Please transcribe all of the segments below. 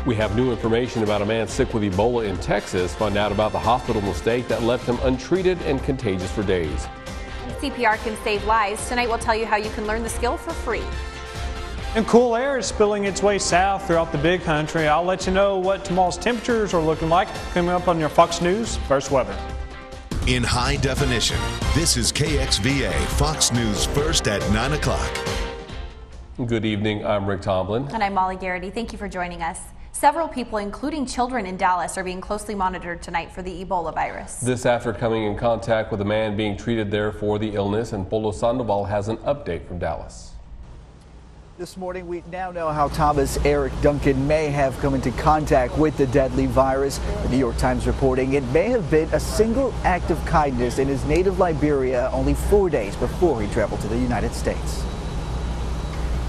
We have new information about a man sick with Ebola in Texas. Find out about the hospital mistake that left him untreated and contagious for days. CPR can save lives. Tonight we'll tell you how you can learn the skill for free. And cool air is spilling its way south throughout the big country. I'll let you know what tomorrow's temperatures are looking like coming up on your Fox News First Weather. In high definition, this is KXVA, Fox News First at 9 o'clock. Good evening, I'm Rick Tomlin. And I'm Molly Garrity. Thank you for joining us. Several people, including children in Dallas, are being closely monitored tonight for the Ebola virus. This after coming in contact with a man being treated there for the illness, and Polo Sandoval has an update from Dallas. This morning, we now know how Thomas Eric Duncan may have come into contact with the deadly virus. The New York Times reporting it may have been a single act of kindness in his native Liberia only 4 days before he traveled to the United States.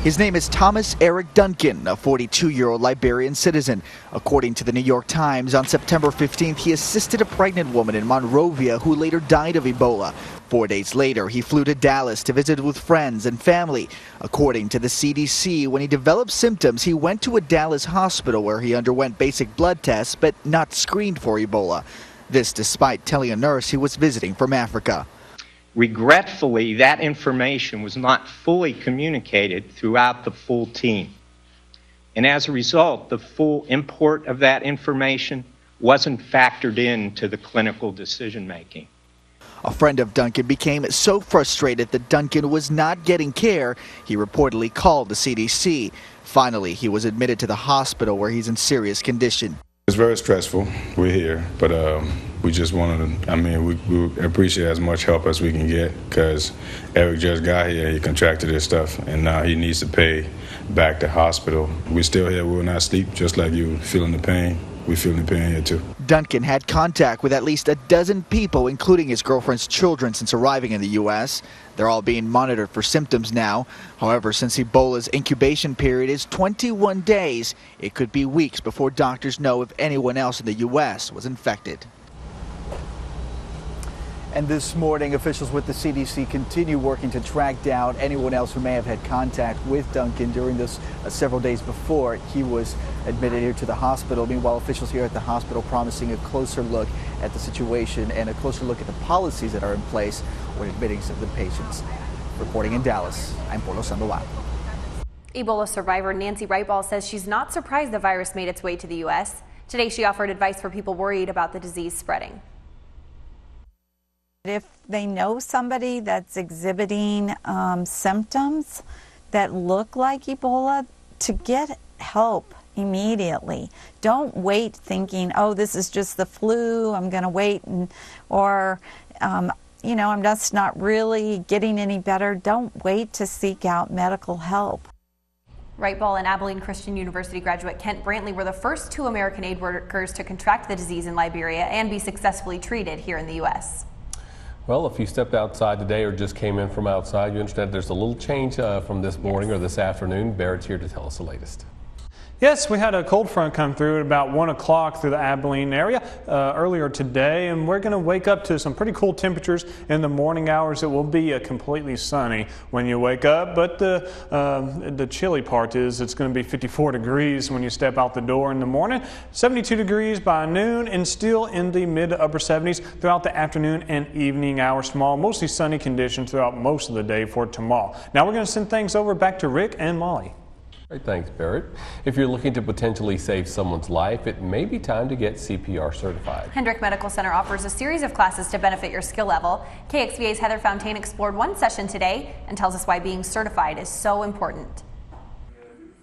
His name is Thomas Eric Duncan, a 42-year-old Liberian citizen. According to the New York Times, on September 15th, he assisted a pregnant woman in Monrovia who later died of Ebola. 4 days later, he flew to Dallas to visit with friends and family. According to the CDC, when he developed symptoms, he went to a Dallas hospital where he underwent basic blood tests but not screened for Ebola. This despite telling a nurse he was visiting from Africa. Regretfully, that information was not fully communicated throughout the full team. And as a result, the full import of that information wasn't factored into the clinical decision making. A friend of Duncan became so frustrated that Duncan was not getting care, he reportedly called the CDC. Finally, he was admitted to the hospital where he's in serious condition. It's very stressful. We're here, but we just wanted to, we appreciate as much help as we can get because Eric just got here, he contracted this stuff, and now he needs to pay back the hospital. We're still here, we will not sleep, just like you feeling the pain. We feel the pain here too. Duncan had contact with at least a dozen people, including his girlfriend's children, since arriving in the U.S. They're all being monitored for symptoms now. However, since Ebola's incubation period is 21 days, it could be weeks before doctors know if anyone else in the U.S. was infected. And this morning, officials with the CDC continue working to track down anyone else who may have had contact with Duncan during this several days before he was admitted here to the hospital. Meanwhile, officials here at the hospital promising a closer look at the situation and a closer look at the policies that are in place when admitting some of the patients. Reporting in Dallas, I'm Polo Sandoval. Ebola survivor Nancy Wrightball says she's not surprised the virus made its way to the U.S. Today, she offered advice for people worried about the disease spreading. If they know somebody that's exhibiting symptoms that look like Ebola, to get help immediately. Don't wait thinking, oh, this is just the flu, I'm going to wait, or, you know, I'm just not really getting any better. Don't wait to seek out medical help. Wrightball and Abilene Christian University graduate Kent Brantley were the first 2 American aid workers to contract the disease in Liberia and be successfully treated here in the U.S. Well, if you stepped outside today or just came in from outside, you understand there's a little change from this morning or this afternoon. Barrett's here to tell us the latest. Yes, we had a cold front come through at about 1 o'clock through the Abilene area earlier today, and we're going to wake up to some pretty cool temperatures in the morning hours. It will be completely sunny when you wake up, but the chilly part is it's going to be 54 degrees when you step out the door in the morning, 72 degrees by noon, and still in the mid to upper 70s throughout the afternoon and evening hours tomorrow. Mostly sunny conditions throughout most of the day for tomorrow. Now we're going to send things over back to Rick and Molly. Great, thanks, Barrett. If you're looking to potentially save someone's life, it may be time to get CPR certified. Hendrick Medical Center offers a series of classes to benefit your skill level. KXVA's Heather Fontaine explored one session today and tells us why being certified is so important.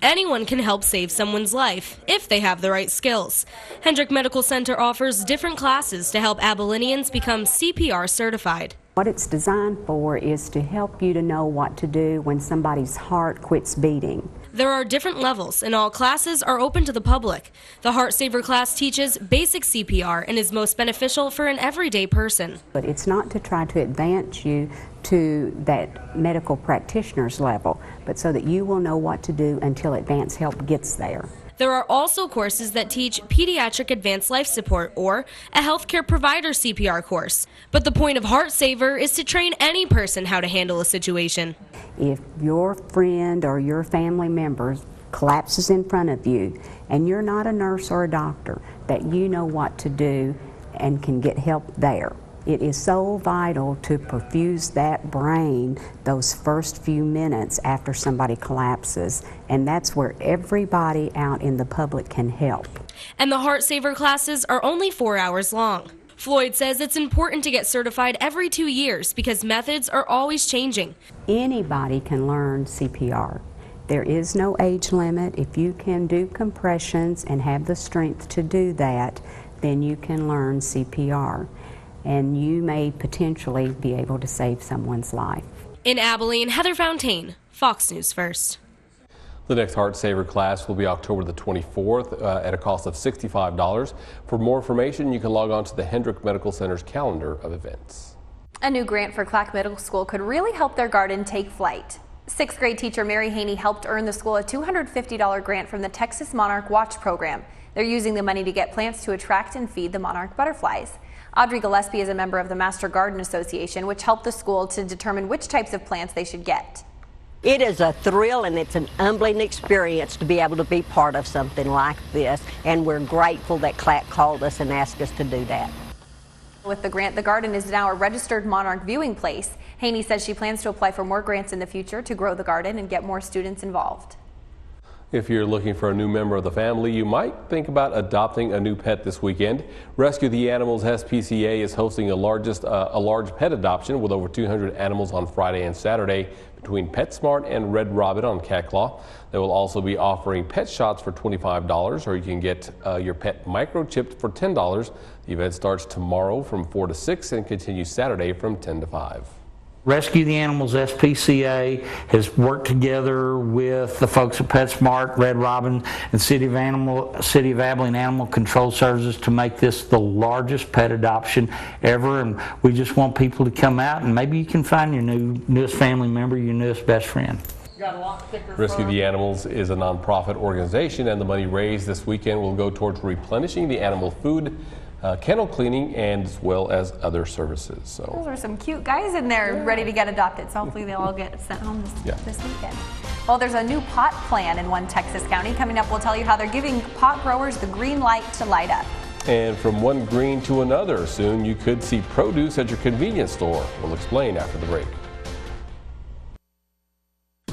Anyone can help save someone's life if they have the right skills. Hendrick Medical Center offers different classes to help Abilenians become CPR certified. What it's designed for is to help you to know what to do when somebody's heart quits beating. There are different levels, and all classes are open to the public. The Heart Saver class teaches basic CPR and is most beneficial for an everyday person. But it's not to try to advance you to that medical practitioner's level, but so that you will know what to do until advanced help gets there. There are also courses that teach pediatric advanced life support or a healthcare provider CPR course. But the point of Heart Saver is to train any person how to handle a situation. If your friend or your family members collapses in front of you, and you're not a nurse or a doctor, that you know what to do and can get help there. It is so vital to perfuse that brain those first few minutes after somebody collapses, and that's where everybody out in the public can help. And the Heart Saver classes are only 4 hours long. Floyd says it's important to get certified every 2 years because methods are always changing. Anybody can learn CPR. There is no age limit. If you can do compressions and have the strength to do that, then you can learn CPR. And you may potentially be able to save someone's life. In Abilene, Heather Fountain, Fox News First. The next Heart Saver class will be October the 24th at a cost of $65. For more information, you can log on to the Hendrick Medical Center's calendar of events. A new grant for Clack Middle School could really help their garden take flight. 6th grade teacher Mary Haney helped earn the school a $250 grant from the Texas Monarch Watch program. They're using the money to get plants to attract and feed the monarch butterflies. Audrey Gillespie is a member of the Master Garden Association, which helped the school to determine which types of plants they should get. It is a thrill and it's an humbling experience to be able to be part of something like this, and we're grateful that Clack called us and asked us to do that. With the grant, the garden is now a registered monarch viewing place. Haney says she plans to apply for more grants in the future to grow the garden and get more students involved. If you're looking for a new member of the family, you might think about adopting a new pet this weekend. Rescue the Animals SPCA is hosting a large pet adoption with over 200 animals on Friday and Saturday between PetSmart and Red Robin on Kxva. They will also be offering pet shots for $25, or you can get your pet microchipped for $10. The event starts tomorrow from 4 to 6 and continues Saturday from 10 to 5. Rescue the Animals SPCA has worked together with the folks at PetSmart, Red Robin, and City of Abilene Animal Control Services to make this the largest pet adoption ever. And we just want people to come out, and maybe you can find your newest family member, your newest best friend. Rescue the Animals is a nonprofit organization, and the money raised this weekend will go towards replenishing the animal food, kennel cleaning, and as well as other services. So those are some cute guys in there ready to get adopted. So hopefully they'll all get sent home this weekend. Well, there's a new pot plan in one Texas county. Coming up, we'll tell you how they're giving pot growers the green light to light up. And from one green to another, soon you could see produce at your convenience store. We'll explain after the break.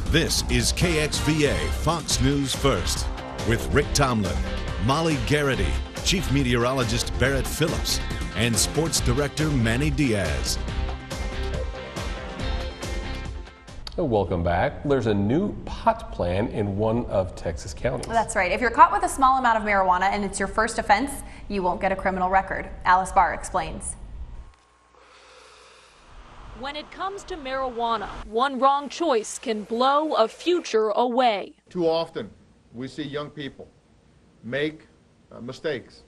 This is KXVA Fox News First with Rick Tomlin, Molly Garrity, Chief Meteorologist Barrett Phillips, and Sports Director Manny Diaz. Welcome back. There's a new pot plan in one of Texas counties. That's right. If you're caught with a small amount of marijuana and it's your first offense, you won't get a criminal record. Alice Barr explains. When it comes to marijuana, one wrong choice can blow a future away. Too often, we see young people make mistakes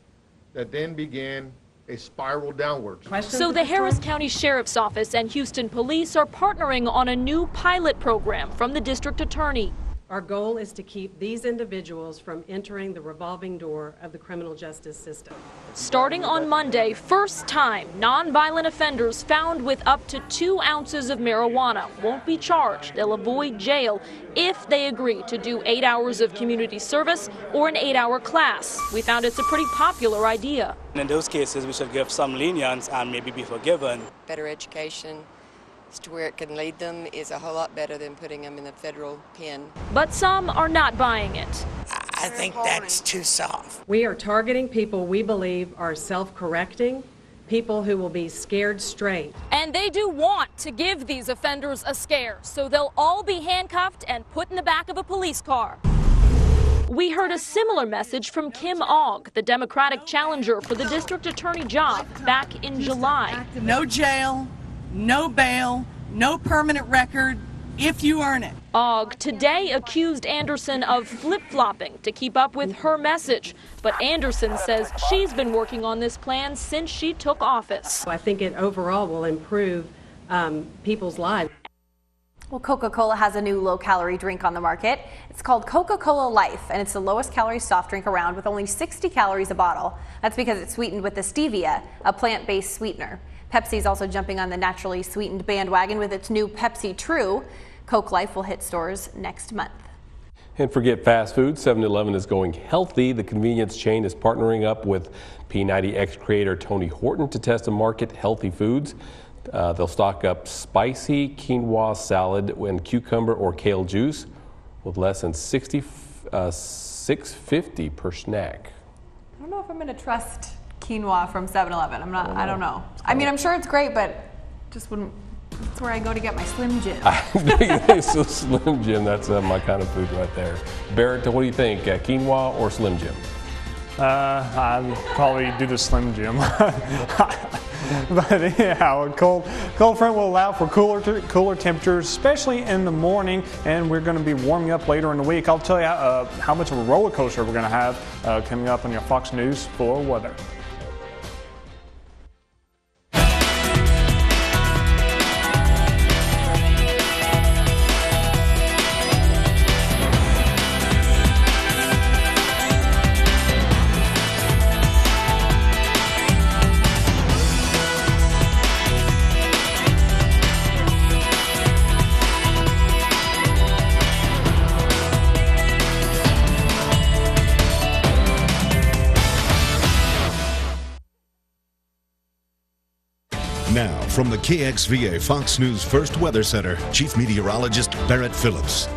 that then begin a spiral downwards. So the Harris County Sheriff's Office and Houston Police are partnering on a new pilot program from the district attorney. Our goal is to keep these individuals from entering the revolving door of the criminal justice system. Starting on Monday, first time nonviolent offenders found with up to 2 ounces of marijuana won't be charged. They'll avoid jail if they agree to do 8 hours of community service or an 8-hour class. We found it's a pretty popular idea. In those cases, we should give some lenience and maybe be forgiven. Better education as to where it can lead them is a whole lot better than putting them in the federal pen. But some are not buying it. I think that's too soft. We are targeting people we believe are self-correcting, people who will be scared straight. And they do want to give these offenders a scare, so they'll all be handcuffed and put in the back of a police car. We heard a similar message from Kim Ogg, the Democratic challenger for the district attorney job, back in July. No jail, no bail, no permanent record if you earn it. Ogg today accused Anderson of flip-flopping to keep up with her message. But Anderson says she's been working on this plan since she took office. I think it overall will improve people's lives. Well, Coca-Cola has a new low-calorie drink on the market. It's called Coca-Cola Life, and it's the lowest calorie soft drink around with only 60 calories a bottle. That's because it's sweetened with the stevia, a plant-based sweetener. Pepsi's also jumping on the naturally sweetened bandwagon with its new Pepsi True. Coke Life will hit stores next month. And forget fast food, 7-Eleven is going healthy. The convenience chain is partnering up with P90X creator Tony Horton to test and market healthy foods. They'll stock up spicy quinoa salad and cucumber or kale juice with less than $6.50 per snack. I don't know if I'm going to trust quinoa from 7-Eleven. I don't know. I mean, I'm sure it's great, but just wouldn't. That's where I go to get my Slim Jim. So Slim Jim, that's my kind of food right there. Barrett, what do you think, quinoa or Slim Jim? I'd probably do the Slim Jim. But anyhow, a cold front will allow for cooler temperatures, especially in the morning, and we're going to be warming up later in the week. I'll tell you how much of a roller coaster we're going to have coming up on your Fox News for weather. Now, from the KXVA Fox News First Weather Center, Chief Meteorologist Barrett Phillips.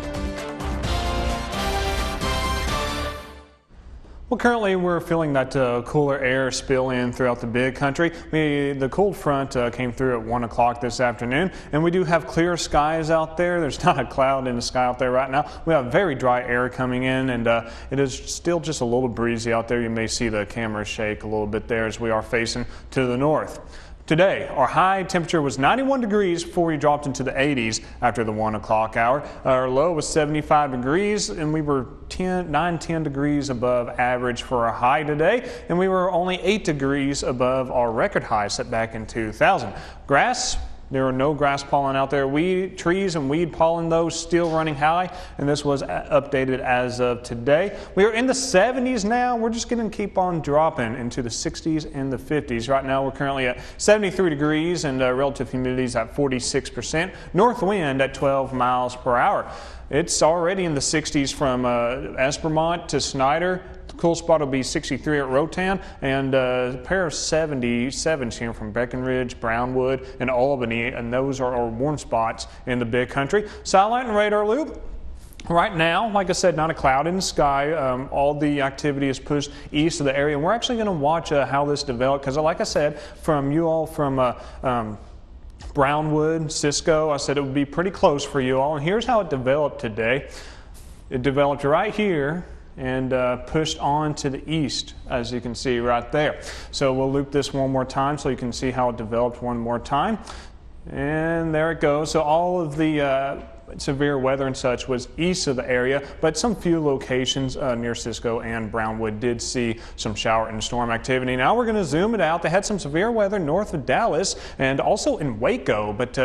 Well, currently we're feeling that cooler air spill in throughout the big country. The cold front came through at 1 o'clock this afternoon, and we do have clear skies out there. There's not a cloud in the sky out there right now. We have very dry air coming in, and it is still just a little breezy out there. You may see the camera shake a little bit there as we are facing to the north. Today, our high temperature was 91 degrees before we dropped into the 80s after the 1 o'clock hour. Our low was 75 degrees, and we were 9-10 degrees above average for our high today, and we were only 8 degrees above our record high set back in 2000. Grass. There are no grass pollen out there. Trees and weed pollen, though, still running high, and this was updated as of today. We are in the 70s now. We're just going to keep on dropping into the 60s and the 50s. Right now, we're currently at 73 degrees, and relative humidity is at 46%. North wind at 12 miles per hour. It's already in the 60s from Espermont to Snyder. The cool spot will be 63 at Rotan, and a pair of 77s here from Breckenridge, Brownwood, and Albany, and those are our warm spots in the big country. Satellite and radar loop. Right now, like I said, not a cloud in the sky. All the activity is pushed east of the area, and we're actually going to watch how this develops, because like I said, from you all from Brownwood, Cisco, I said it would be pretty close for you all, and here's how it developed today. It developed right here and pushed on to the east, as you can see right there. So we'll loop this one more time so you can see how it developed one more time. And there it goes. So all of the severe weather and such was east of the area, but some few locations near Cisco and Brownwood did see some shower and storm activity. Now we're going to zoom it out. They had some severe weather north of Dallas and also in Waco, but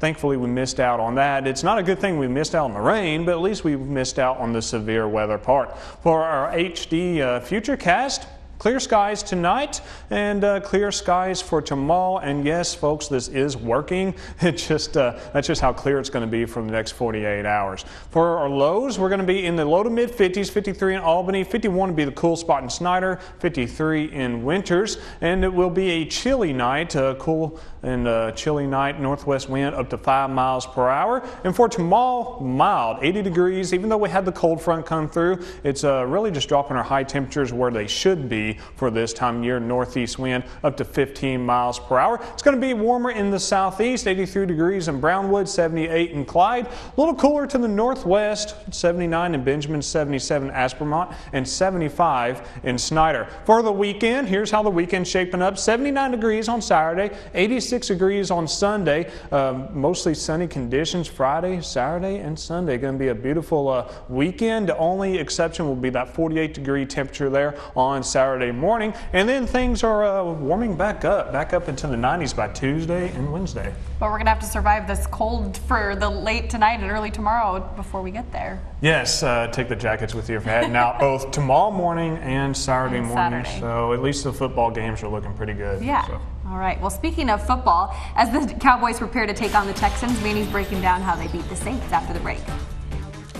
thankfully we missed out on that. It's not a good thing we missed out on the rain, but at least we missed out on the severe weather part. For our HD futurecast, clear skies tonight and clear skies for tomorrow. And yes, folks, this is working. That's just how clear it's going to be for the next 48 hours. For our lows, we're going to be in the low to mid 50s, 53 in Albany, 51 to be the cool spot in Snyder, 53 in Winters, and it will be a chilly night, cool and chilly night, northwest wind up to 5 miles per hour. And for tomorrow, mild, 80 degrees. Even though we had the cold front come through, it's really just dropping our high temperatures where they should be for this time of year. Northeast wind up to 15 miles per hour. It's going to be warmer in the southeast, 83 degrees in Brownwood, 78 in Clyde. A little cooler to the northwest, 79 in Benjamin, 77 Aspermont, and 75 in Snyder. For the weekend, here's how the weekend's shaping up. 79 degrees on Saturday, 86 degrees on Sunday. Mostly sunny conditions Friday, Saturday, and Sunday. Going to be a beautiful weekend. The only exception will be that 48-degree temperature there on Saturday morning, and then things are warming back up into the 90s by Tuesday and Wednesday. But we're gonna have to survive this cold for the late tonight and early tomorrow before we get there. Yes, take the jackets with you if you're heading out both tomorrow morning and Saturday morning. So at least the football games are looking pretty good. Yeah. So. All right. Well, speaking of football, as the Cowboys prepare to take on the Texans, Manny's breaking down how they beat the Saints after the break.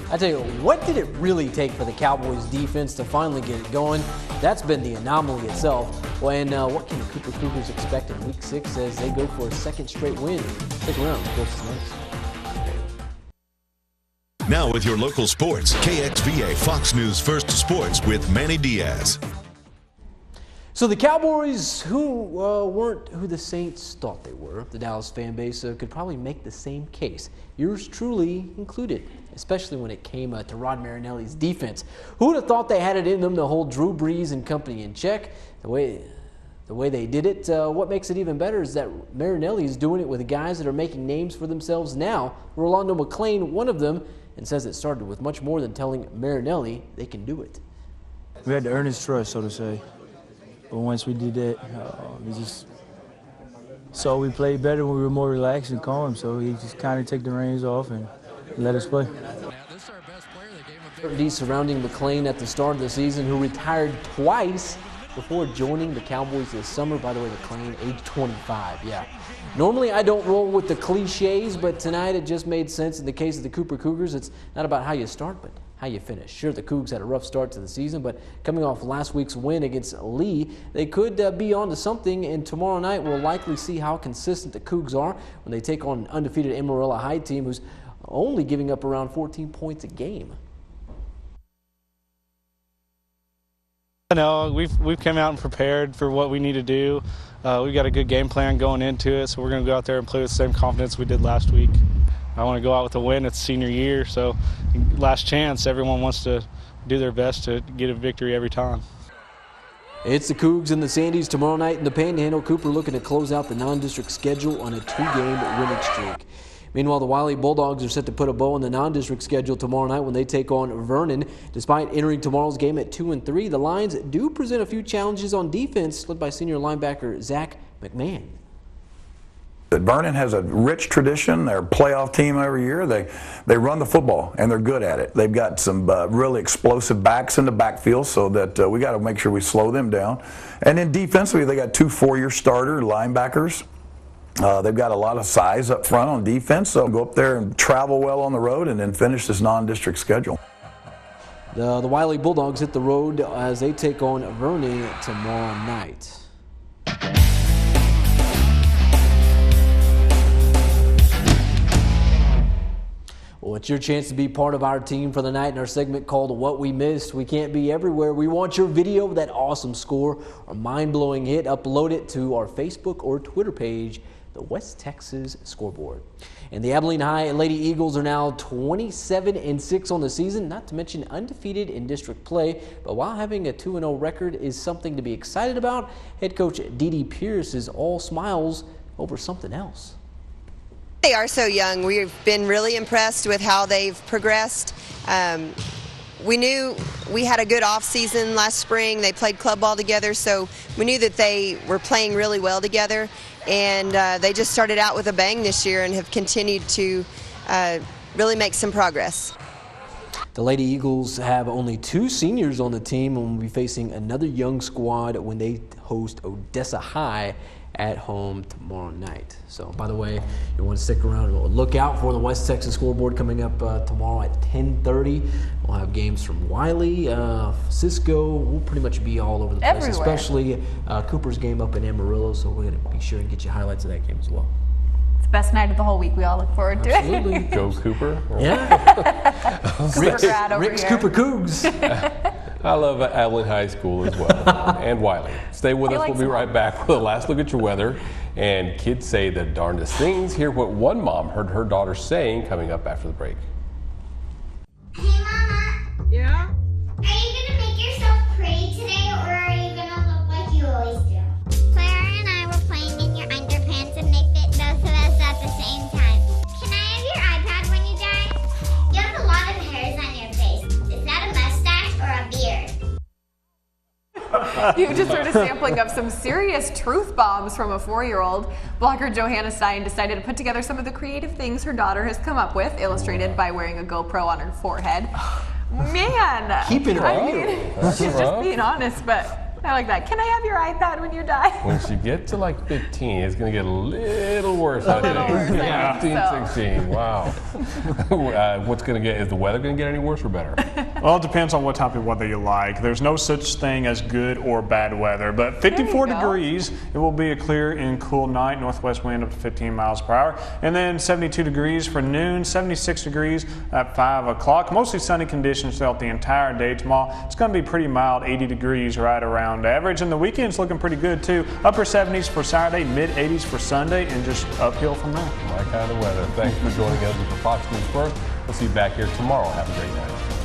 I tell you, what did it really take for the Cowboys defense to finally get it going? That's been the anomaly itself. Well, and what can the Cooper Cougars expect in Week 6 as they go for a second straight win? Stick around, of course, it's next. Now with your local sports, KXVA Fox News First Sports with Manny Diaz. So the Cowboys, who weren't who the Saints thought they were, the Dallas fan base could probably make the same case, yours truly included, especially when it came to Rod Marinelli's defense. Who would have thought they had it in them to hold Drew Brees and company in check? The way they did it, what makes it even better is that Marinelli is doing it with guys that are making names for themselves now. Rolando McClain, one of them, and says it started with much more than telling Marinelli they can do it. We had to earn his trust, so to say. But once we did that, we just saw we played better when we were more relaxed and calm. So he just kind of took the reins off and let us play. Uncertainty surrounding McClain at the start of the season, who retired twice before joining the Cowboys this summer. By the way, McClain, age 25, yeah. Normally I don't roll with the cliches, but tonight it just made sense. In the case of the Cooper Cougars, it's not about how you start, but how you finish. Sure, the Cougs had a rough start to the season, but coming off last week's win against Lee, they could be on to something, and tomorrow night we'll likely see how consistent the Cougs are when they take on an undefeated Amarillo High team who's only giving up around 14 points a game. No, we've come out and prepared for what we need to do. We've got a good game plan going into it, so we're going to go out there and play with the same confidence we did last week. I want to go out with a win. It's senior year, so last chance. Everyone wants to do their best to get a victory every time. It's the Cougs and the Sandies tomorrow night in the Panhandle. Cooper looking to close out the non-district schedule on a 2-game winning streak. Meanwhile, the Wiley Bulldogs are set to put a bow on the non-district schedule tomorrow night when they take on Vernon. Despite entering tomorrow's game at 2-3, the Lions do present a few challenges on defense, led by senior linebacker Zach McMahon. Vernon has a rich tradition. They're a playoff team every year. They run the football, and they're good at it. They've got some really explosive backs in the backfield, so that we got to make sure we slow them down. And then defensively, they got 2 four-year starter linebackers. They've got a lot of size up front on defense, so go up there and travel well on the road and then finish this non-district schedule. The Wiley Bulldogs hit the road as they take on Vernon tomorrow night. Well, it's your chance to be part of our team for the night in our segment called What We Missed. We can't be everywhere. We want your video of that awesome score or mind-blowing hit. Upload it to our Facebook or Twitter page, the West Texas Scoreboard. And the Abilene High Lady Eagles are now 27-6 on the season, not to mention undefeated in district play. But while having a 2-0 record is something to be excited about, head coach Dee Dee Pierce is all smiles over something else. They are so young. We've been really impressed with how they've progressed. We knew we had a good off season last spring. They played club ball together, so we knew that they were playing really well together. And they just started out with a bang this year and have continued to really make some progress. The Lady Eagles have only 2 seniors on the team and will be facing another young squad when they host Odessa High at home tomorrow night. So, by the way, you want to stick around and look out for the West Texas Scoreboard coming up tomorrow at 10:30. We'll have games from Wiley, Cisco. We'll pretty much be all over the place, everywhere. Especially Cooper's game up in Amarillo. So we're going to be sure and get you highlights of that game as well. It's the best night of the whole week. We all look forward to Absolutely. it. Go Cooper. Yeah. Rick's Cooper Cougs. I love Abilene High School as well, and Wiley. Stay with us. We'll be right back with a last look at your weather. And kids say the darndest things. Hear what one mom heard her daughter saying coming up after the break. Hey, Mama. Yeah? Are you going to make yourself pretty today, or are you going to look like you always do? Clara and I were playing in your underpants, and they fit both of us at the same time. Can I have your iPad when you die? You have a lot of hairs on your face. Is that a mustache or a beard? You just heard a sampling of some serious truth bombs from a 4-year-old. Blogger Johanna Stein decided to put together some of the creative things her daughter has come up with, illustrated by wearing a GoPro on her forehead. Man, Keep it I mean, she's just being honest, but I like that. Can I have your iPad when you die? Once you get to like 15, it's going to get a little worse. I think. Yeah. 15, 16. Wow. What's going to get? Is the weather going to get any worse or better? Well, it depends on what type of weather you like. There's no such thing as good or bad weather, but 54 degrees, it will be a clear and cool night, northwest wind up to 15 miles per hour, and then 72 degrees for noon, 76 degrees at 5 o'clock. Mostly sunny conditions throughout the entire day tomorrow. It's going to be pretty mild, 80 degrees right around average, and the weekend's looking pretty good too. Upper 70s for Saturday, mid 80s for Sunday, and just uphill from there. My kind of weather. Thanks for joining us with the Fox News First. We'll see you back here tomorrow. Have a great night.